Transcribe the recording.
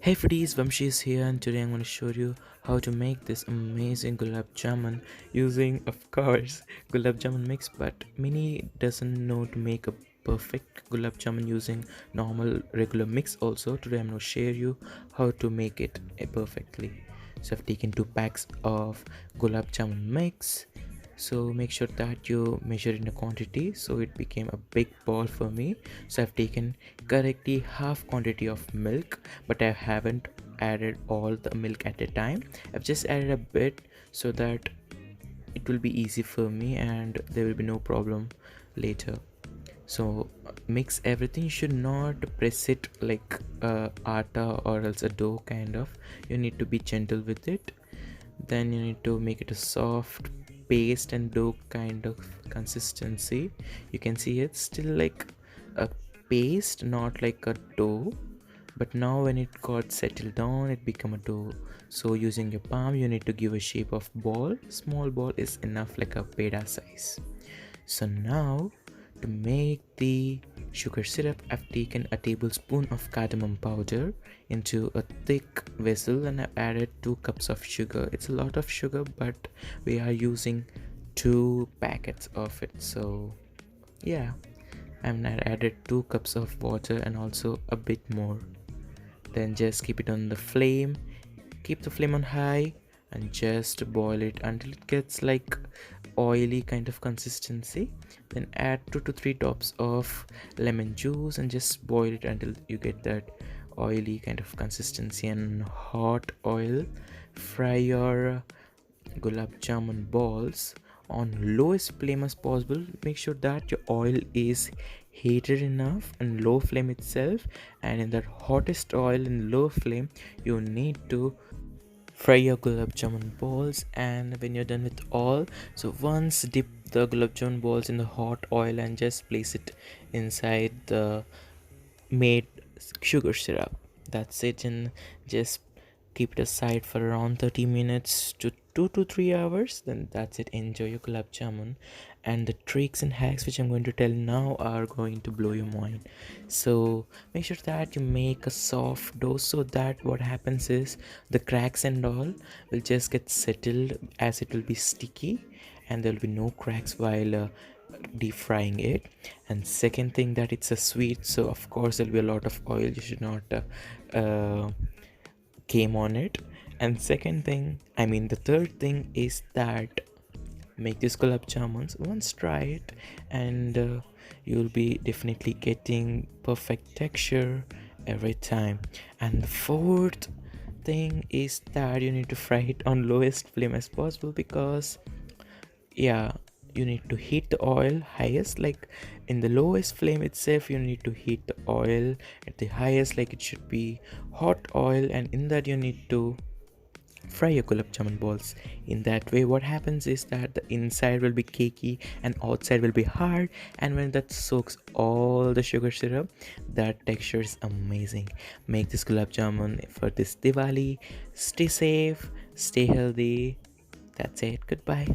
Hey foodies, Vamshi is here and today I'm going to show you how to make this amazing Gulab Jamun using, of course, Gulab Jamun mix, but many doesn't know to make a perfect Gulab Jamun using normal regular mix also. Today I'm going to share you how to make it perfectly. So I've taken 2 packs of Gulab Jamun mix, so make sure that you measure in a quantity. So it became a big ball for me, so I've taken correctly half quantity of milk, but I haven't added all the milk at a time. I've just added a bit so that it will be easy for me and there will be no problem later. So mix everything. You should not press it like atta or else a dough kind of. You need to be gentle with it. Then you need to make it a soft paste and dough kind of consistency. You can see it's still like a paste, not like a dough, but now when it got settled down it become a dough. So using your palm you need to give a shape of ball. Small ball is enough, like a peda size. So now to make the sugar syrup, I've taken a tablespoon of cardamom powder into a thick vessel and I've added 2 cups of sugar. It's a lot of sugar, but we are using 2 packets of it. So yeah, I've added 2 cups of water and also a bit more. Then just keep it on the flame. Keep the flame on high and just boil it until it gets like oily kind of consistency. Then add 2 to 3 drops of lemon juice and just boil it until you get that oily kind of consistency and hot oil. Fry your gulab jamun balls on lowest flame as possible. Make sure that your oil is heated enough and low flame itself, and in that hottest oil in low flame you need to fry your gulab jamun balls. And when you're done with all, so once dip the gulab jamun balls in the hot oil and just place it inside the made sugar syrup. That's it, and just keep it aside for around 30 minutes to 2 to 3 hours. Then that's it, enjoy your gulab jamun. And the tricks and hacks which I'm going to tell now are going to blow your mind. So make sure that you make a soft dough, so that what happens is the cracks and all will just get settled, as it will be sticky and there will be no cracks while deep frying it. And second thing, that it's a sweet, so of course there'll be a lot of oil. You should not came on it. And second thing, I mean the third thing is that make this gulab jamuns once, try it, and you'll be definitely getting perfect texture every time. And the fourth thing is that you need to fry it on lowest flame as possible, because yeah, you need to heat the oil highest, like in the lowest flame itself you need to heat the oil at the highest, like it should be hot oil, and in that you need to fry your gulab jamun balls. In that way what happens is that the inside will be cakey and outside will be hard, and when that soaks all the sugar syrup, that texture is amazing. Make this gulab jamun for this Diwali. Stay safe, stay healthy. That's it, goodbye.